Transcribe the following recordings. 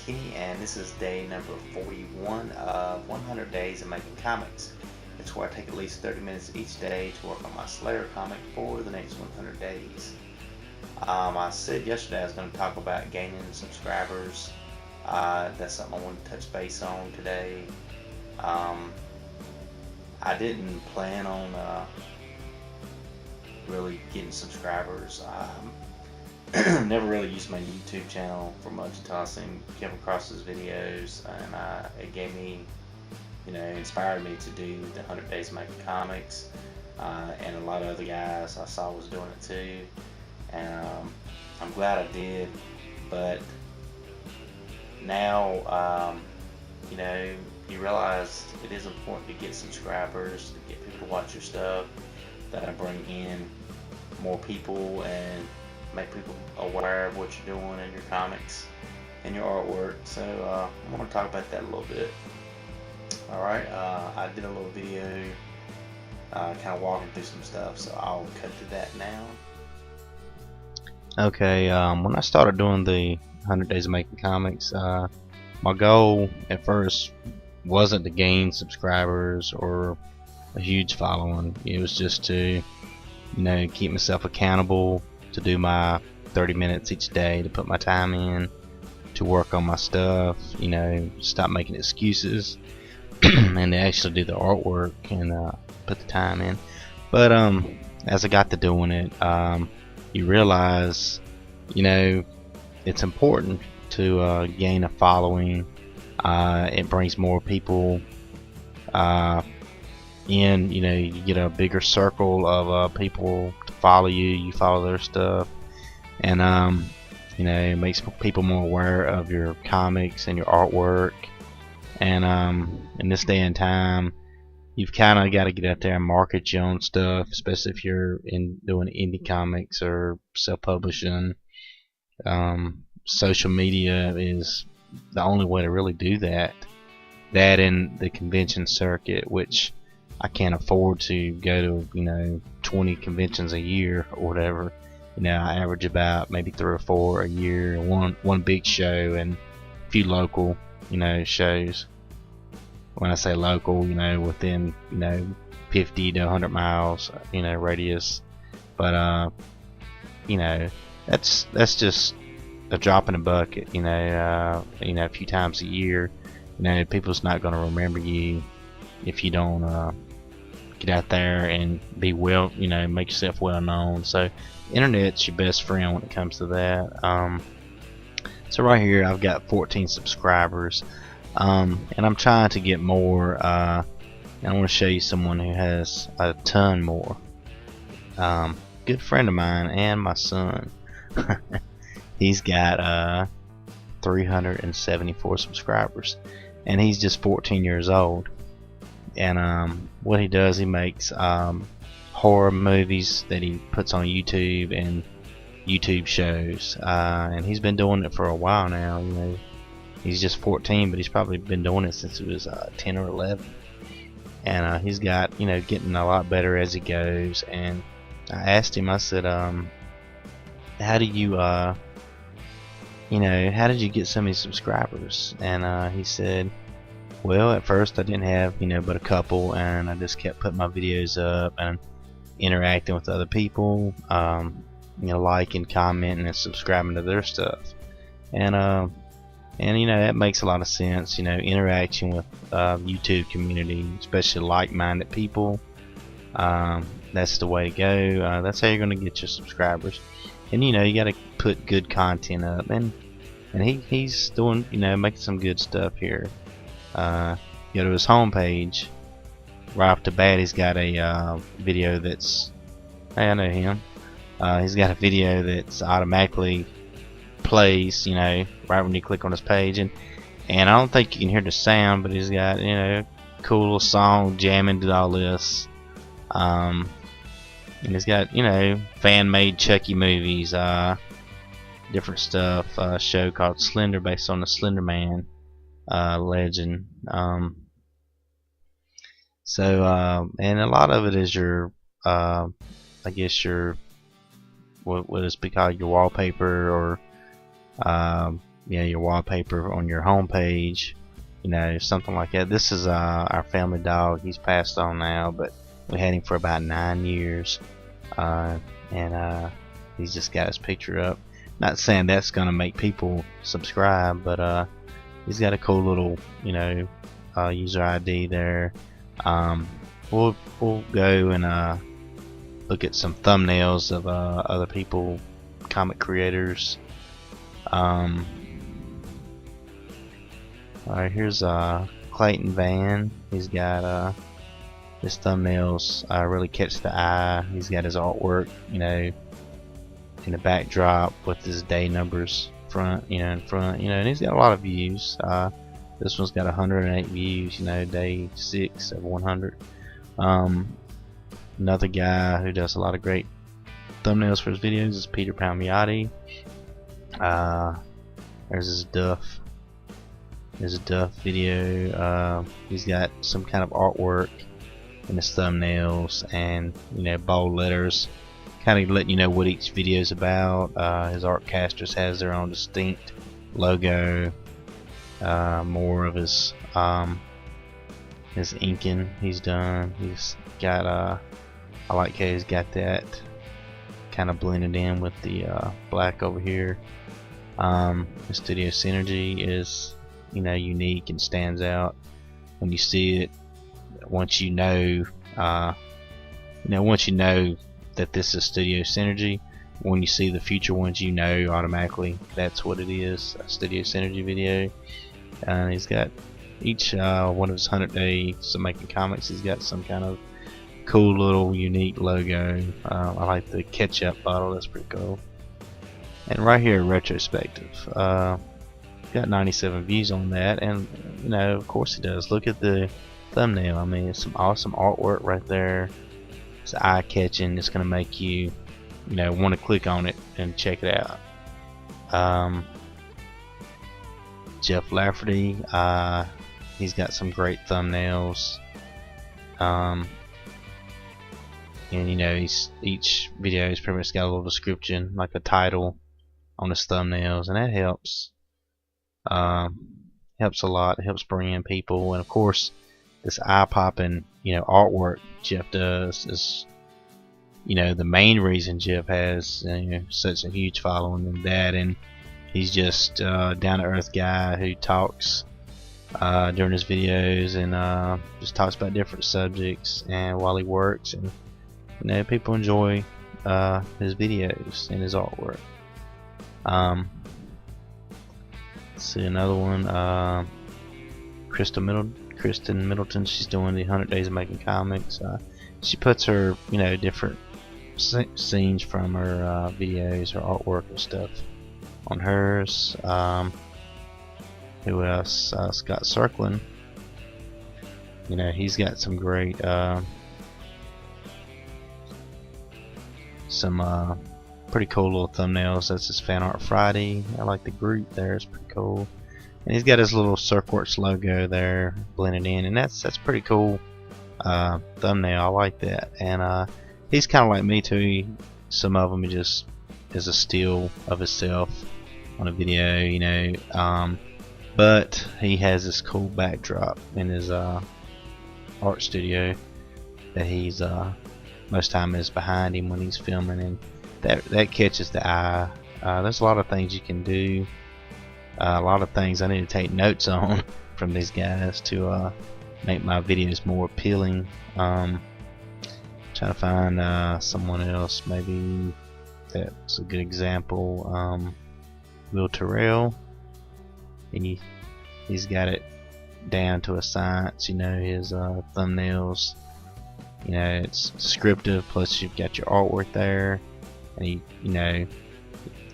Kenny, and this is day number 41 of 100 Days of Making Comics. It's where I take at least 30 minutes each day to work on my Slayer comic for the next 100 days. I said yesterday I was going to talk about gaining subscribers. That's something I want to touch base on today. I didn't plan on really getting subscribers. Never really used my YouTube channel for much until I came across his videos, and it gave me, inspired me to do the 100 Days of Making Comics, and a lot of other guys I saw was doing it too, and I'm glad I did. But now, you realize it is important to get subscribers, to get people to watch your stuff, that I bring in more people and make people aware of what you're doing in your comics and your artwork. So I'm going to talk about that a little bit. Alright, I did a little video kind of walking through some stuff, so I'll cut to that now. Okay, when I started doing the 100 Days of Making Comics, my goal at first wasn't to gain subscribers or a huge following. It was just to, keep myself accountable, to do my 30 minutes each day, to put my time in, to work on my stuff, stop making excuses, and to actually do the artwork and put the time in. But as I got to doing it, you realize, it's important to gain a following. It brings more people in. You get a bigger circle of people to follow you. You follow their stuff, and it makes people more aware of your comics and your artwork. And in this day and time, you've kind of got to get out there and market your own stuff, especially if you're doing indie comics or self-publishing. Social media is the only way to really do that. That and the convention circuit, which I can't afford to go to 20 conventions a year or whatever. I average about maybe 3 or 4 a year, one big show and a few local shows. When I say local, within 50 to 100 miles radius. But that's just a drop in the bucket. A few times a year. People's not going to remember you if you don't get out there and be make yourself well known. So internet's your best friend when it comes to that. So right here I've got 14 subscribers, and I'm trying to get more, and I want to show you someone who has a ton more. Good friend of mine and my son. He's got 374 subscribers, and he's just 14 years old. And what he does, he makes horror movies that he puts on YouTube and YouTube shows, and he's been doing it for a while now. He's just 14, but he's probably been doing it since he was 10 or 11, and he's got getting a lot better as he goes. And I asked him, I said, how do you how did you get so many subscribers? And he said, well, at first I didn't have but a couple, and I just kept putting my videos up and interacting with other people, liking, commenting, and subscribing to their stuff. And that makes a lot of sense. Interaction with YouTube community, especially like-minded people, that's the way to go. That's how you're going to get your subscribers. And you got to put good content up, and he's doing making some good stuff here. Go to his homepage. Right off the bat, he's got a video that's, hey, I know him. He's got a video that's automatically plays, right when you click on his page, and I don't think you can hear the sound, but he's got cool little song jamming to all this. And he's got fan-made Chucky movies, different stuff. A show called Slender, based on the Slender Man legend. And a lot of it is your I guess your what is called your wallpaper, or your wallpaper on your home page, something like that. This is our family dog. He's passed on now, but we had him for about 9 years, and he's just got his picture up. Not saying that's gonna make people subscribe, but he's got a cool little user ID there. We'll go and look at some thumbnails of other people, comic creators. Alright, here's Clayton Van. He's got his thumbnails really catch the eye. He's got his artwork, in the backdrop with his day numbers in front, and he's got a lot of views. This one's got 108 views, day 6 of 100. Another guy who does a lot of great thumbnails for his videos is Peter Palmiotti. There's his Duff. There's a Duff video. He's got some kind of artwork in his thumbnails, and bold letters, kind of letting you know what each video is about. His Artcasters has their own distinct logo. More of his inking he's done. He's got I like how he's got that kind of blended in with the black over here. The Studio Synergy is unique and stands out when you see it. Once you know that this is Studio Synergy, when you see the future ones, automatically that's what it is, a Studio Synergy video. He's got each one of his 100 days of making comics, he's got some kind of cool little unique logo. I like the ketchup bottle, that's pretty cool. And right here, retrospective, got 97 views on that, and of course he does. Look at the thumbnail. I mean, it's some awesome artwork right there. It's eye-catching. It's gonna make you want to click on it and check it out. Jeff Lafferty, he's got some great thumbnails, and each video has pretty much got a little description, like a title on his thumbnails, and that helps a lot. It helps bring in people. And of course, this eye-popping artwork Jeff does is the main reason Jeff has such a huge following, and that, and he's just down-to-earth guy who talks during his videos, and just talks about different subjects and while he works, and people enjoy his videos and his artwork. Let's see another one. Kristen Middleton. She's doing the 100 Days of Making Comics. She puts her different scenes from her videos, her artwork and stuff on hers. Who else? Scott Circlin. He's got some great pretty cool little thumbnails. That's his Fan Art Friday. I like the Groot there, it's pretty cool. And he's got his little Circworks logo there blended in, and that's pretty cool thumbnail. I like that. And he's kind of like me too. Some of them just is a still of himself on a video, but he has this cool backdrop in his art studio that he's most time is behind him when he's filming, and that catches the eye. There's a lot of things you can do, a lot of things I need to take notes on from these guys to make my videos more appealing. Trying to find someone else maybe that's a good example. Will Terrell, he's got it down to a science. His thumbnails, it's descriptive, plus you've got your artwork there, and he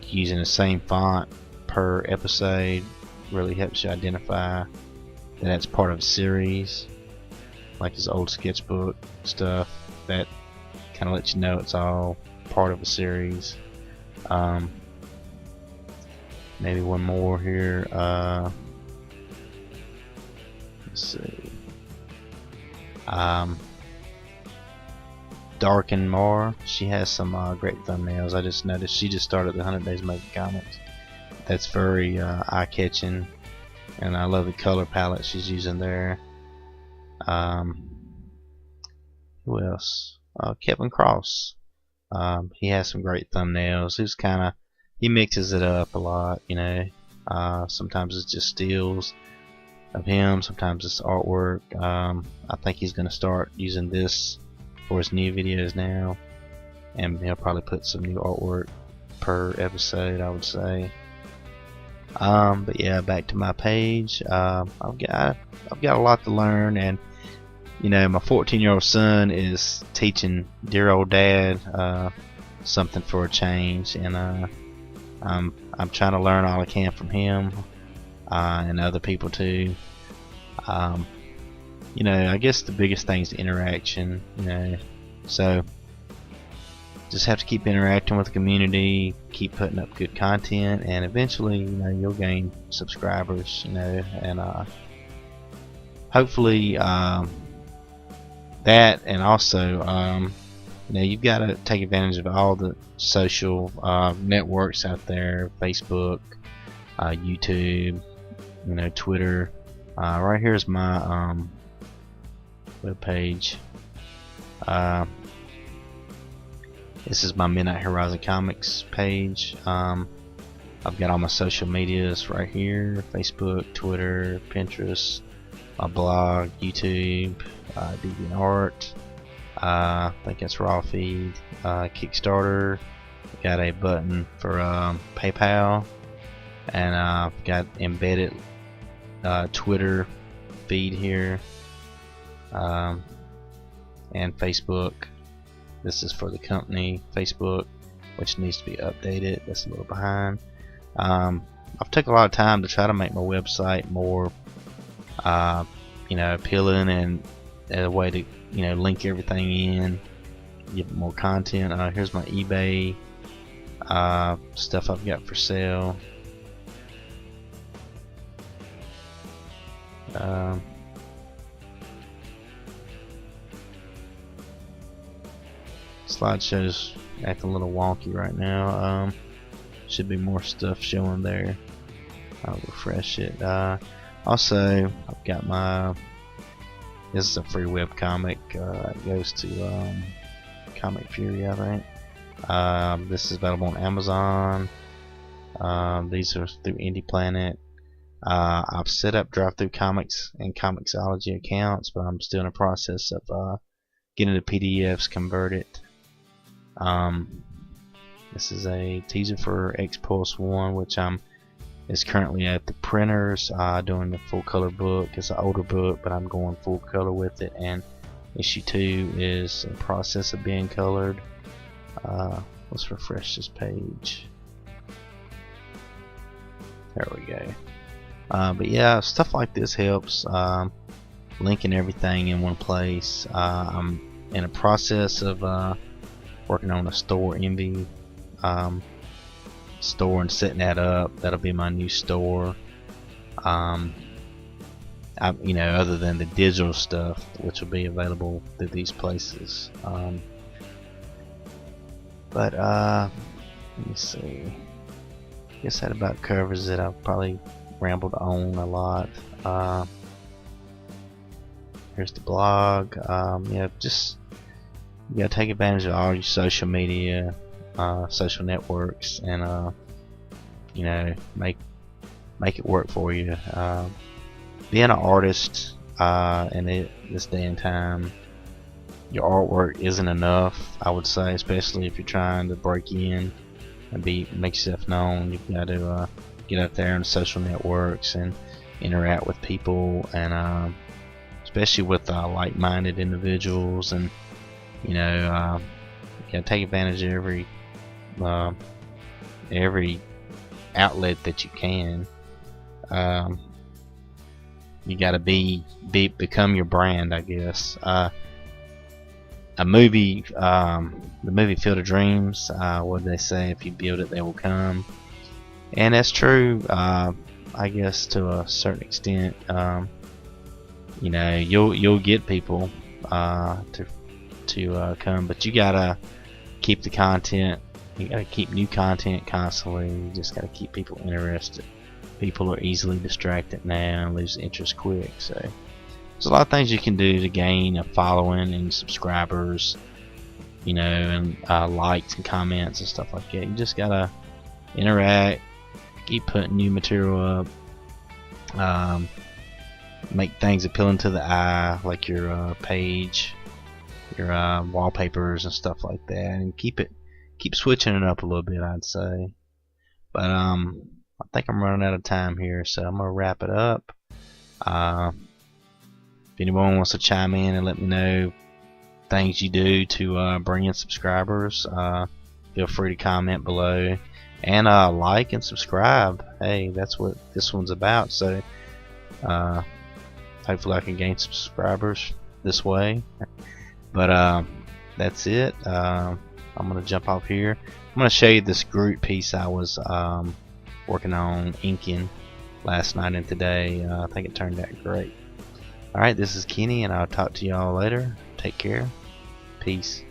using the same font per episode really helps you identify that that's part of a series, like his old sketchbook stuff. That kind of lets you know it's all part of a series. Maybe one more here. Let's see. Dark and Mar, she has some great thumbnails. I just noticed she just started the 100 Days Making Comics, that's very eye-catching, and I love the color palette she's using there. Who else? Kevin Cross. He has some great thumbnails. He mixes it up a lot, you know. Sometimes it's just stills of him, sometimes it's artwork. I think he's going to start using this for his new videos now, and he'll probably put some new artwork per episode, I would say. But yeah, back to my page. I've got a lot to learn, and you know, my 14-year-old son is teaching dear old dad something for a change, and I'm trying to learn all I can from him and other people too. You know, I guess the biggest thing is the interaction. You know, so just have to keep interacting with the community, keep putting up good content, and eventually, you know, you'll gain subscribers. You know, and hopefully that, and also you know, you've got to take advantage of all the social networks out there: Facebook, YouTube, you know, Twitter. Right here's my web page. This is my Midnight Horizon Comics page. I've got all my social medias right here: Facebook, Twitter, Pinterest, my blog, YouTube, DeviantArt. I think it's Raw Feed, Kickstarter. Got a button for PayPal, and I've got embedded Twitter feed here, and Facebook. This is for the company Facebook, which needs to be updated. That's a little behind. I've took a lot of time to try to make my website more you know, appealing, and a way to, you know, link everything in, give more content. Here's my eBay stuff I've got for sale. Slideshow's acting a little wonky right now. Should be more stuff showing there. I'll refresh it. Also, I've got my, this is a free web comic. It goes to Comic Fury, I think. This is available on Amazon. These are through Indie Planet. I've set up Drive-Thru Comics and Comixology accounts, but I'm still in the process of getting the PDFs converted. This is a teaser for X-Pulse 1, which is currently at the printers doing the full color book. It's an older book, but I'm going full color with it, and issue 2 is in process of being colored. Let's refresh this page. There we go. But yeah, stuff like this helps, linking everything in one place. I'm in a process of working on a Store Envy store and setting that up. That'll be my new store. You know, other than the digital stuff, which will be available through these places. But let me see. I guess that about covers it. I've probably rambled on a lot. Here's the blog. Yeah, just you gotta take advantage of all your social media, social networks, and you know, make it work for you. Being an artist in this day and time, your artwork isn't enough, I would say, especially if you're trying to break in and make yourself known. You've got to get out there on the social networks and interact with people, and especially with like-minded individuals, and you know, you gotta take advantage of every outlet that you can. You gotta become your brand, I guess. The movie Field of Dreams, what do they say? If you build it, they will come. And that's true, I guess, to a certain extent. You know, you'll get people to come, but you gotta keep the content You gotta keep new content constantly. You just gotta keep people interested. People are easily distracted now and lose interest quick. So there's a lot of things you can do to gain a following and subscribers, you know, and likes and comments and stuff like that. You just gotta interact, keep putting new material up, make things appealing to the eye, like your page, your wallpapers and stuff like that, and keep switching it up a little bit, I'd say. But I think I'm running out of time here, so I'm gonna wrap it up. If anyone wants to chime in and let me know things you do to bring in subscribers, feel free to comment below, and like and subscribe. Hey, that's what this one's about. So hopefully I can gain subscribers this way. But that's it. I'm gonna jump off here. I'm gonna show you this Groot piece I was working on inking last night and today. I think it turned out great. Alright, this is Kenny, and I'll talk to y'all later. Take care. Peace.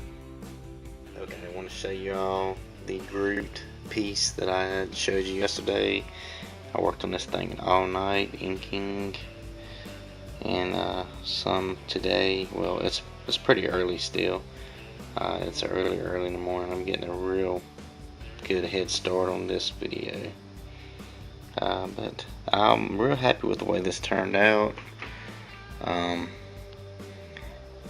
Okay, I want to show you all the Groot piece that I had showed you yesterday. I worked on this thing all night, inking, and some today. Well, it's pretty early still. It's early in the morning. I'm getting a real good head start on this video. But I'm real happy with the way this turned out.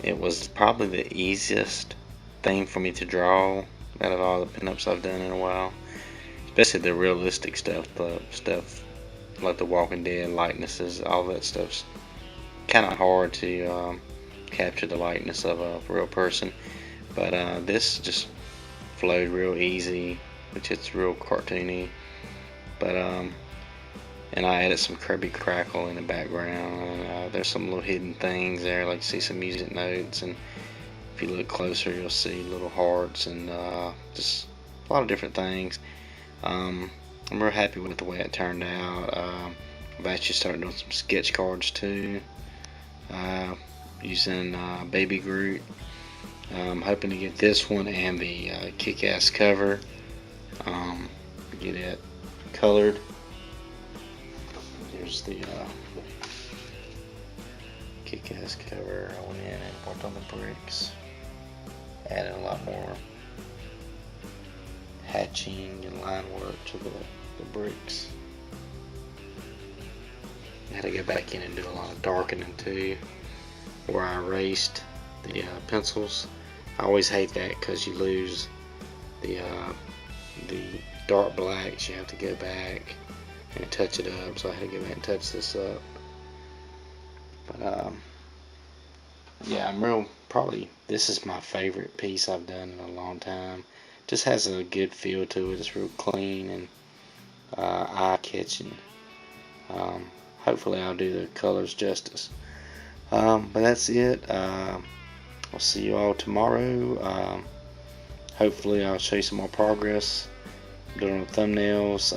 It was probably the easiest thing for me to draw out of all the pinups I've done in a while, especially the realistic stuff, the stuff like the Walking Dead likenesses. All that stuff's kind of hard to capture the likeness of a real person, but this just flowed real easy, which it's real cartoony. But and I added some Kirby crackle in the background, and there's some little hidden things there, like you see some music notes, and if you look closer you'll see little hearts and just a lot of different things. I'm real happy with the way it turned out. I've actually started doing some sketch cards too, using Baby Groot. I'm hoping to get this one and the Kick-Ass cover, get it colored. Here's the Kick-Ass cover. I went in and worked on the bricks, added a lot more hatching and line work to the bricks. I had to go back in and do a lot of darkening too, where I erased the pencils. I always hate that because you lose the dark blacks. You have to go back and touch it up, so I had to go back and touch this up. But yeah, probably this is my favorite piece I've done in a long time. Just has a good feel to it. It's real clean and eye-catching. Hopefully I'll do the colors justice. But that's it. I'll see you all tomorrow. Hopefully I'll show you some more progress doing the thumbnails.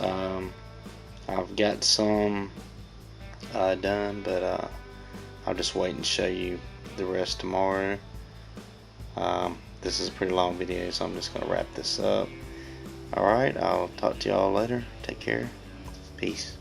I've got some done, but I'll just wait and show you the rest tomorrow. This is a pretty long video, so I'm just going to wrap this up. Alright, I'll talk to y'all later. Take care. Peace.